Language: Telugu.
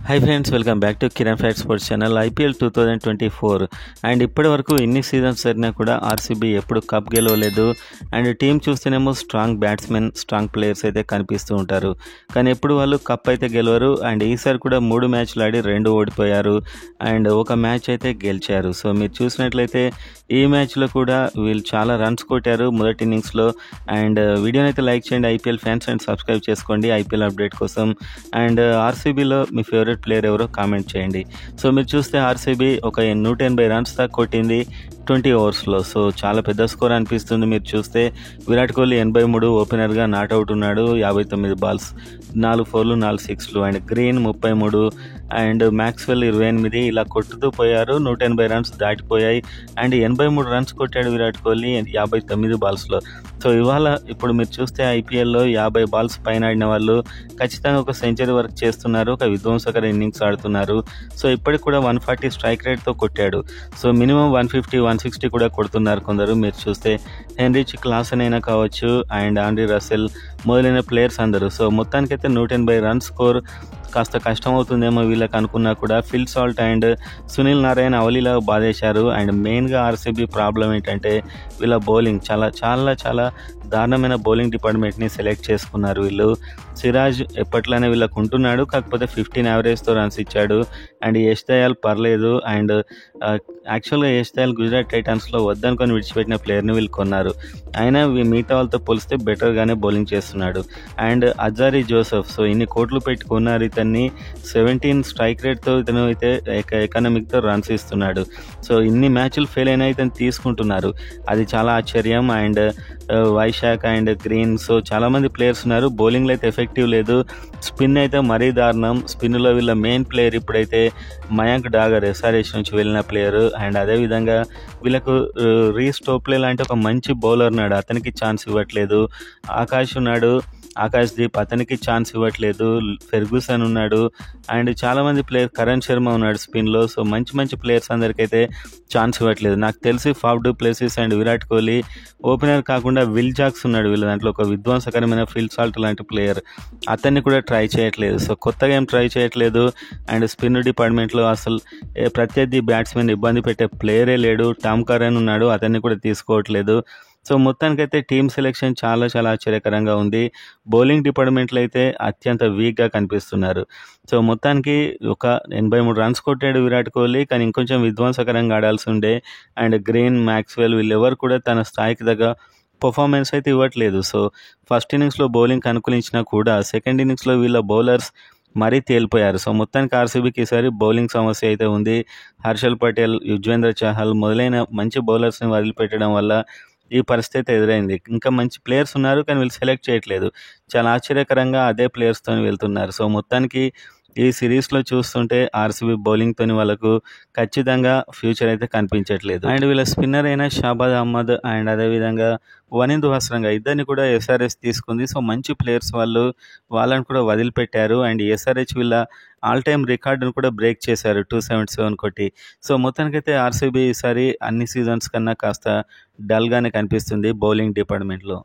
Hi friends, welcome back to Kiran fact sports channel. IPL 2024 and ఇప్పటి వరకు ఎన్ని సీజన్స్ జరిగినా కూడా ఆర్సీబీ ఎప్పుడు కప్ గెలవలేదు. అండ్ టీం చూస్తేనేమో స్ట్రాంగ్ బ్యాట్స్మెన్, స్ట్రాంగ్ ప్లేయర్స్ అయితే కనిపిస్తూ ఉంటారు, కానీ ఎప్పుడు వాళ్ళు కప్ అయితే గెలవరు. అండ్ ఈసారి కూడా 3 మ్యాచ్లు ఆడి 2 ఓడిపోయారు అండ్ ఒక మ్యాచ్ అయితే గెలిచారు. సో మీరు చూసినట్లయితే ఈ మ్యాచ్లో కూడా వీళ్ళు చాలా రన్స్ కొట్టారు మొదటి ఇన్నింగ్స్లో. అండ్ వీడియోని అయితే లైక్ చేయండి ఐపీఎల్ ఫ్యాన్స్, అండ్ సబ్స్క్రైబ్ చేసుకోండి ఐపీఎల్ అప్డేట్ కోసం. అండ్ ఆర్సీబీలో మీ ఫేవరెట్ ప్లేయర్ ఎవరో కామెంట్ చేయండి. సో మీరు చూస్తే ఆర్సీబీ ఒక 180 రన్స్ దాకా కొట్టింది 20 ఓవర్స్లో. సో చాలా పెద్ద స్కోర్ అనిపిస్తుంది. మీరు చూస్తే విరాట్ కోహ్లీ 83 ఓపెనర్గా నాట్అవుట్ ఉన్నాడు. 59 బాల్స్, 4 4లు 4 6లు. అండ్ గ్రీన్ 33 అండ్ మ్యాక్స్వెల్ 28 ఇలా కొట్టుతూ పోయారు. 180 రన్స్ దాటిపోయాయి. అండ్ 83 రన్స్ కొట్టాడు విరాట్ కోహ్లీ 59 బాల్స్లో. సో ఇప్పుడు మీరు చూస్తే ఐపీఎల్లో 50 బాల్స్ పైన ఆడిన వాళ్ళు ఖచ్చితంగా ఒక సెంచరీ వర్క్ చేస్తున్నారు, ఒక విధ్వంసకర ఇన్నింగ్స్ ఆడుతున్నారు. సో ఇప్పటికి కూడా 140 స్ట్రైక్ రేట్తో కొట్టాడు. సో మినిమం 150 160 కూడా కొడుతున్నారు కొందరు. మీరు చూస్తే హెన్రిచ్ క్లాసన్ అయినా కావచ్చు, అండ్ ఆండ్రీ రసెల్ మొదలైన ప్లేయర్స్ అందరూ. సో మొత్తానికైతే 180 రన్ స్కోర్ కాస్త కష్టం అవుతుందేమో వీళ్ళకి అనుకున్నా కూడా Phil Salt and Sunil Narine అవలీలా బాధేశారు. అండ్ మెయిన్గా ఆర్సీబీ ప్రాబ్లం ఏంటంటే వీళ్ళ బౌలింగ్ చాలా చాలా చాలా దారుణమైన బౌలింగ్ డిపార్ట్మెంట్ని సెలెక్ట్ చేసుకున్నారు వీళ్ళు. సిరాజ్ ఎప్పట్లానే వీళ్ళకు ఉంటున్నాడు, కాకపోతే 15 యావరేజ్తో రన్స్ ఇచ్చాడు. అండ్ యష్ దయాల్ పర్లేదు. అండ్ యాక్చువల్గా యష్ దయాల్ గుజరాత్ టైటాన్స్లో వద్దనుకొని విడిచిపెట్టిన ప్లేయర్ని వీళ్ళు కొన్నారు. అయినా మిగతా వాళ్ళతో పోలిస్తే బెటర్గానే బౌలింగ్ చేస్తున్నాడు. అండ్ అజారీ జోసెఫ్, సో ఇన్ని కోట్లు పెట్టి కొన్నారు ఇతన్ని. 17 స్ట్రైక్ రేట్తో ఇతను అయితే ఎకనామిక్తో రన్స్ ఇస్తున్నాడు. సో ఇన్ని మ్యాచ్లు ఫెయిల్ అయినా ఇతను తీసుకుంటున్నారు, అది చాలా ఆశ్చర్యం. And Vaishakh and green, so చాలామంది ప్లేయర్స్ ఉన్నారు. బౌలింగ్లో అయితే ఎఫెక్టివ్ లేదు. స్పిన్ అయితే మరీ దారుణం. స్పిన్లో వీళ్ళ మెయిన్ ప్లేయర్ ఇప్పుడైతే మయాంక్ డాగర్, ఎస్ఆర్హెచ్ నుంచి వెళ్ళిన ప్లేయర్. అండ్ అదేవిధంగా వీళ్ళకు రీస్ టోప్లే లాంటి ఒక మంచి బౌలర్ ఉన్నాడు, అతనికి ఛాన్స్ ఇవ్వట్లేదు. ఆకాష్ దీప్, అతనికి ఛాన్స్ ఇవ్వట్లేదు. ఫెర్గూసన్ ఉన్నాడు. అండ్ చాలామంది ప్లేయర్, కరణ్ శర్మ ఉన్నాడు స్పిన్లో. సో మంచి మంచి ప్లేయర్స్ అందరికైతే ఛాన్స్ ఇవ్వట్లేదు. నాకు తెలిసి Faf do Plessis and Virat Kohli, opener కాకుండా విల్ జాక్స్ ఉన్నాడు వీళ్ళ దాంట్లో, ఒక విధ్వంసకరమైన ఫిల్ సాల్ట్ లాంటి ప్లేయర్, అతన్ని కూడా ట్రై చేయట్లేదు. సో కొత్తగా ఏం ట్రై చేయట్లేదు. అండ్ స్పిన్ డిపార్ట్మెంట్లో అసలు ప్రత్యర్థి బ్యాట్స్మెన్ ఇబ్బంది పెట్టే ప్లేయరే లేడు. టామ్ కరెన్ ఉన్నాడు, అతన్ని కూడా తీసుకోవట్లేదు. సో మొత్తానికైతే టీమ్ సెలెక్షన్ చాలా చాలా ఆశ్చర్యకరంగా ఉంది. బౌలింగ్ డిపార్ట్మెంట్లో అయితే అత్యంత వీక్గా కనిపిస్తున్నారు. సో మొత్తానికి ఒక 83 రన్స్ కొట్టాడు విరాట్ కోహ్లీ, కానీ ఇంకొంచెం విధ్వంసకరంగా ఆడాల్సి ఉండే. అండ్ గ్రీన్, మ్యాక్స్వెల్ వీళ్ళెవరు కూడా తన స్థాయికి దగ్గర పర్ఫార్మెన్స్ అయితే ఇవ్వట్లేదు. సో ఫస్ట్ ఇన్నింగ్స్లో బౌలింగ్ అనుకూలించినా కూడా సెకండ్ ఇన్నింగ్స్లో వీళ్ళ బౌలర్స్ మరీ తేలిపోయారు. సో మొత్తానికి ఆర్సీబీకి ఈసారి బౌలింగ్ సమస్య అయితే ఉంది. హర్షల్ పటేల్, యుజ్వేంద్ర చహల్ మొదలైన మంచి బౌలర్స్ని వదిలిపెట్టడం వల్ల ఈ పరిస్థితి ఎదురైంది. ఇంకా మంచి ప్లేయర్స్ ఉన్నారు, కానీ వీళ్ళు సెలెక్ట్ చేయట్లేదు. చాలా ఆశ్చర్యకరంగా అదే ప్లేయర్స్తో వెళ్తున్నారు. సో మొత్తానికి ఈ సిరీస్లో చూస్తుంటే ఆర్సీబీ బౌలింగ్తో వాళ్ళకు ఖచ్చితంగా ఫ్యూచర్ అయితే కనిపించట్లేదు. అండ్ వీళ్ళ స్పిన్నర్ అయిన షాబాద్ అహ్మద్ అండ్ అదేవిధంగా వనిందు హస్రంగా ఇద్దరిని కూడా ఎస్ఆర్హెచ్ తీసుకుంది. సో మంచి ప్లేయర్స్ వాళ్ళని కూడా వదిలిపెట్టారు. అండ్ ఎస్ఆర్హెచ్ వీళ్ళ ఆల్ టైమ్ రికార్డును కూడా బ్రేక్ చేశారు 277 కొట్టి. సో మొత్తానికైతే ఆర్సీబీ ఈసారి అన్ని సీజన్స్ కన్నా కాస్త డల్గానే కనిపిస్తుంది బౌలింగ్ డిపార్ట్మెంట్లో.